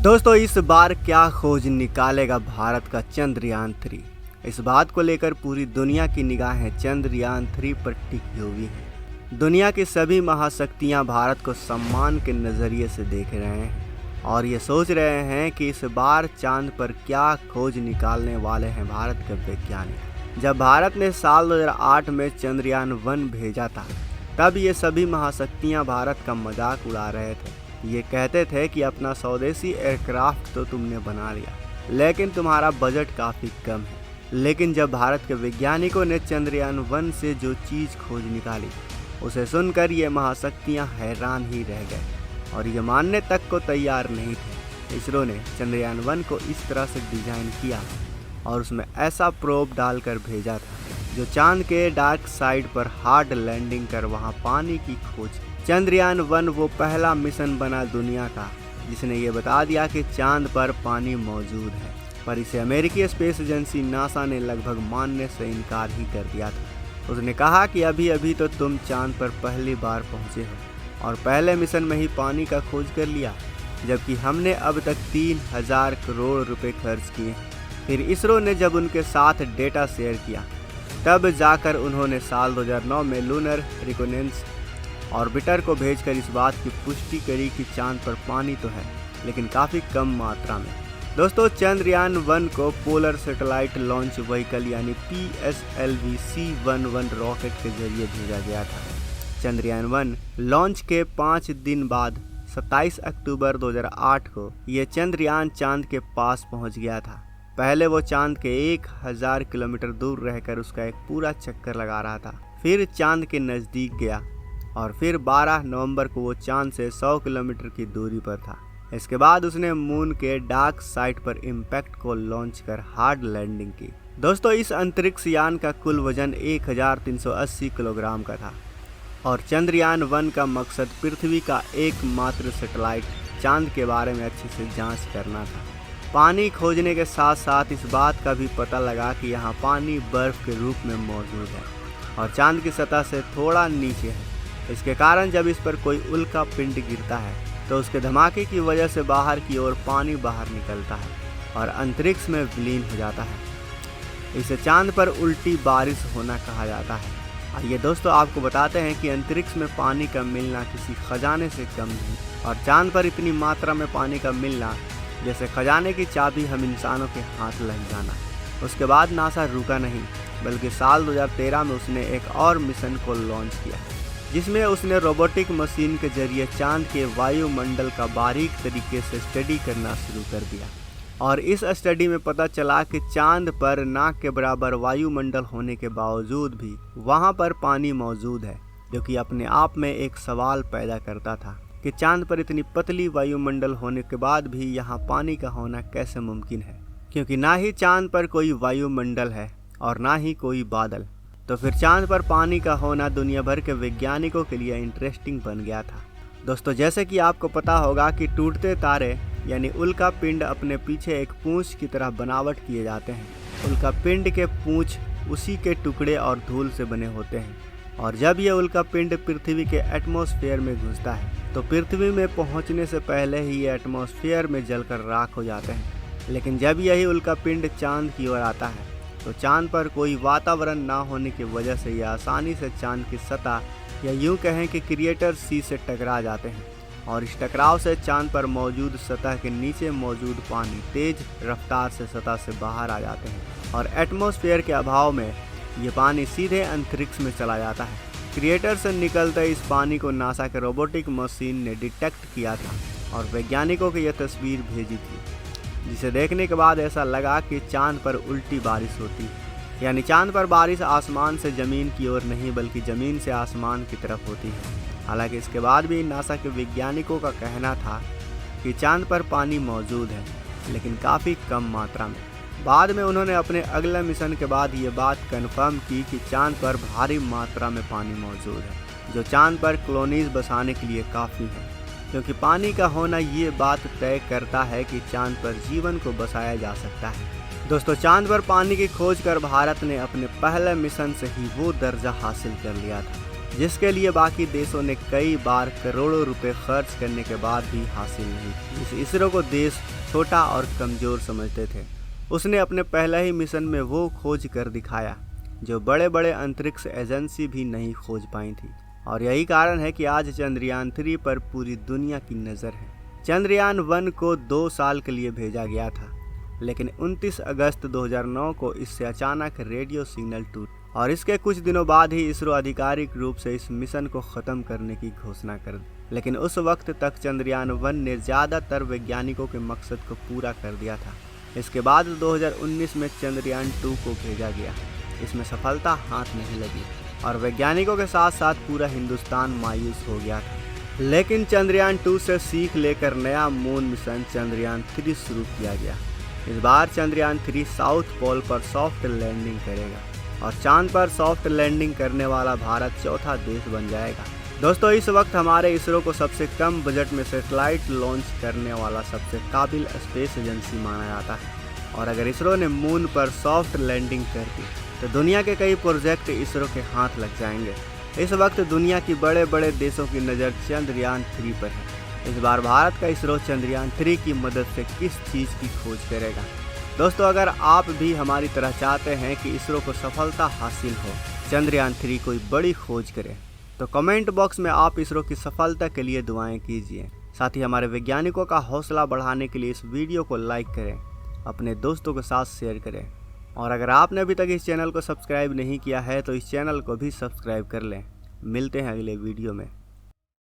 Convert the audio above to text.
दोस्तों इस बार क्या खोज निकालेगा भारत का चंद्रयान 3। इस बात को लेकर पूरी दुनिया की निगाहें चंद्रयान 3 पर टिकी हुई हैं। दुनिया की सभी महाशक्तियां भारत को सम्मान के नज़रिए से देख रहे हैं और ये सोच रहे हैं कि इस बार चांद पर क्या खोज निकालने वाले हैं भारत के वैज्ञानिक। जब भारत ने साल 2008 में चंद्रयान 1 भेजा था तब ये सभी महाशक्तियां भारत का मजाक उड़ा रहे थे। ये कहते थे कि अपना स्वदेशी एयरक्राफ्ट तो तुमने बना लिया लेकिन तुम्हारा बजट काफ़ी कम है। लेकिन जब भारत के वैज्ञानिकों ने चंद्रयान 1 से जो चीज़ खोज निकाली उसे सुनकर ये महाशक्तियां हैरान ही रह गए और ये मानने तक को तैयार नहीं थे। इसरो ने चंद्रयान 1 को इस तरह से डिज़ाइन किया और उसमें ऐसा प्रोब डालकर भेजा था जो चांद के डार्क साइड पर हार्ड लैंडिंग कर वहाँ पानी की खोज। चंद्रयान 1 वो पहला मिशन बना दुनिया का जिसने ये बता दिया कि चांद पर पानी मौजूद है, पर इसे अमेरिकी स्पेस एजेंसी नासा ने लगभग मानने से इनकार ही कर दिया था। उसने कहा कि अभी अभी तो तुम चांद पर पहली बार पहुंचे हो और पहले मिशन में ही पानी का खोज कर लिया, जबकि हमने अब तक 3000 करोड़ रुपए खर्च किए हैं। फिर इसरो ने जब उनके साथ डेटा शेयर किया तब जाकर उन्होंने साल 2009 में लूनर रिकोनेंस ऑर्बिटर को भेजकर इस बात की पुष्टि करी कि चांद पर पानी तो है लेकिन काफ़ी कम मात्रा में। दोस्तों चंद्रयान 1 को पोलर सैटेलाइट लॉन्च व्हीकल यानी PSLV C11 रॉकेट के जरिए भेजा गया था। चंद्रयान 1 लॉन्च के 5 दिन बाद 27 अक्टूबर 2008 को ये चंद्रयान चांद के पास पहुंच गया था। पहले वो चांद के 1000 किलोमीटर दूर रहकर उसका एक पूरा चक्कर लगा रहा था, फिर चांद के नज़दीक गया और फिर 12 नवंबर को वो चांद से 100 किलोमीटर की दूरी पर था। इसके बाद उसने मून के डार्क साइड पर इम्पैक्ट को लॉन्च कर हार्ड लैंडिंग की। दोस्तों इस अंतरिक्ष यान का कुल वजन 1380 किलोग्राम का था और चंद्रयान 1 का मकसद पृथ्वी का एकमात्र सैटेलाइट चांद के बारे में अच्छे से जांच करना था। पानी खोजने के साथ साथ इस बात का भी पता लगा कि यहाँ पानी बर्फ के रूप में मौजूद है और चांद की सतह से थोड़ा नीचे है। इसके कारण जब इस पर कोई उल्का पिंड गिरता है तो उसके धमाके की वजह से बाहर की ओर पानी बाहर निकलता है और अंतरिक्ष में विलीन हो जाता है। इसे चांद पर उल्टी बारिश होना कहा जाता है। आइए दोस्तों आपको बताते हैं कि अंतरिक्ष में पानी का मिलना किसी खजाने से कम नहीं और चांद पर इतनी मात्रा में पानी का मिलना जैसे खजाने की चाबी हम इंसानों के हाथ लग जाना। उसके बाद नासा रुका नहीं बल्कि साल 2013 में उसने एक और मिशन को लॉन्च किया जिसमें उसने रोबोटिक मशीन के जरिए चांद के वायुमंडल का बारीक तरीके से स्टडी करना शुरू कर दिया और इस स्टडी में पता चला कि चांद पर नाक के बराबर वायुमंडल होने के बावजूद भी वहां पर पानी मौजूद है, जो कि अपने आप में एक सवाल पैदा करता था कि चांद पर इतनी पतली वायुमंडल होने के बाद भी यहाँ पानी का होना कैसे मुमकिन है, क्योंकि ना ही चांद पर कोई वायुमंडल है और ना ही कोई बादल। तो फिर चांद पर पानी का होना दुनिया भर के वैज्ञानिकों के लिए इंटरेस्टिंग बन गया था। दोस्तों जैसे कि आपको पता होगा कि टूटते तारे यानी उल्का पिंड अपने पीछे एक पूंछ की तरह बनावट किए जाते हैं। उल्का पिंड के पूंछ उसी के टुकड़े और धूल से बने होते हैं और जब यह उल्का पिंड पृथ्वी के एटमॉस्फेयर में घुसता है तो पृथ्वी में पहुंचने से पहले ही ये एटमॉस्फेयर में जलकर राख हो जाते हैं। लेकिन जब यही उल्का पिंड चांद की ओर आता है तो चांद पर कोई वातावरण ना होने की वजह से यह आसानी से चांद की सतह या यूं कहें कि क्रिएटर सी से टकरा जाते हैं और इस टकराव से चांद पर मौजूद सतह के नीचे मौजूद पानी तेज रफ्तार से सतह से बाहर आ जाते हैं और एटमॉस्फेयर के अभाव में ये पानी सीधे अंतरिक्ष में चला जाता है। क्रिएटर से निकलते इस पानी को नासा के रोबोटिक मशीन ने डिटेक्ट किया था और वैज्ञानिकों को यह तस्वीर भेजी थी, जिसे देखने के बाद ऐसा लगा कि चांद पर उल्टी बारिश होती है, यानी चांद पर बारिश आसमान से ज़मीन की ओर नहीं बल्कि ज़मीन से आसमान की तरफ होती है। हालांकि इसके बाद भी नासा के वैज्ञानिकों का कहना था कि चांद पर पानी मौजूद है लेकिन काफ़ी कम मात्रा में। बाद में उन्होंने अपने अगले मिशन के बाद ये बात कन्फर्म की कि चांद पर भारी मात्रा में पानी मौजूद है जो चांद पर कॉलोनीज बसाने के लिए काफ़ी है, क्योंकि पानी का होना ये बात तय करता है कि चांद पर जीवन को बसाया जा सकता है। दोस्तों चांद पर पानी की खोज कर भारत ने अपने पहले मिशन से ही वो दर्जा हासिल कर लिया था जिसके लिए बाकी देशों ने कई बार करोड़ों रुपए खर्च करने के बाद भी हासिल नहीं की। इस इसरो को देश छोटा और कमज़ोर समझते थे। उसने अपने पहले ही मिशन में वो खोज कर दिखाया जो बड़े बड़े अंतरिक्ष एजेंसी भी नहीं खोज पाई थी, और यही कारण है कि आज चंद्रयान 3 पर पूरी दुनिया की नज़र है। चंद्रयान 1 को 2 साल के लिए भेजा गया था, लेकिन 29 अगस्त 2009 को इससे अचानक रेडियो सिग्नल टूट और इसके कुछ दिनों बाद ही इसरो आधिकारिक रूप से इस मिशन को ख़त्म करने की घोषणा कर दी। लेकिन उस वक्त तक चंद्रयान 1 ने ज़्यादातर वैज्ञानिकों के मकसद को पूरा कर दिया था। इसके बाद 2019 में चंद्रयान 2 को भेजा गया। इसमें सफलता हाथ नहीं लगी और वैज्ञानिकों के साथ साथ पूरा हिंदुस्तान मायूस हो गया था। लेकिन चंद्रयान 2 से सीख लेकर नया मून मिशन चंद्रयान 3 शुरू किया गया। इस बार चंद्रयान 3 साउथ पोल पर सॉफ्ट लैंडिंग करेगा और चांद पर सॉफ्ट लैंडिंग करने वाला भारत चौथा देश बन जाएगा। दोस्तों, इस वक्त हमारे इसरो को सबसे कम बजट में सैटेलाइट लॉन्च करने वाला सबसे काबिल स्पेस एजेंसी माना जाता है, और अगर इसरो ने मून पर सॉफ्ट लैंडिंग कर दी तो दुनिया के कई प्रोजेक्ट इसरो के हाथ लग जाएंगे। इस वक्त दुनिया की बड़े बड़े देशों की नज़र चंद्रयान 3 पर है। इस बार भारत का इसरो चंद्रयान 3 की मदद से किस चीज़ की खोज करेगा? दोस्तों, अगर आप भी हमारी तरह चाहते हैं कि इसरो को सफलता हासिल हो, चंद्रयान 3 कोई बड़ी खोज करे, तो कमेंट बॉक्स में आप इसरो की सफलता के लिए दुआएं कीजिए। साथ ही हमारे वैज्ञानिकों का हौसला बढ़ाने के लिए इस वीडियो को लाइक करें, अपने दोस्तों के साथ शेयर करें, और अगर आपने अभी तक इस चैनल को सब्सक्राइब नहीं किया है तो इस चैनल को भी सब्सक्राइब कर लें। मिलते हैं अगले वीडियो में।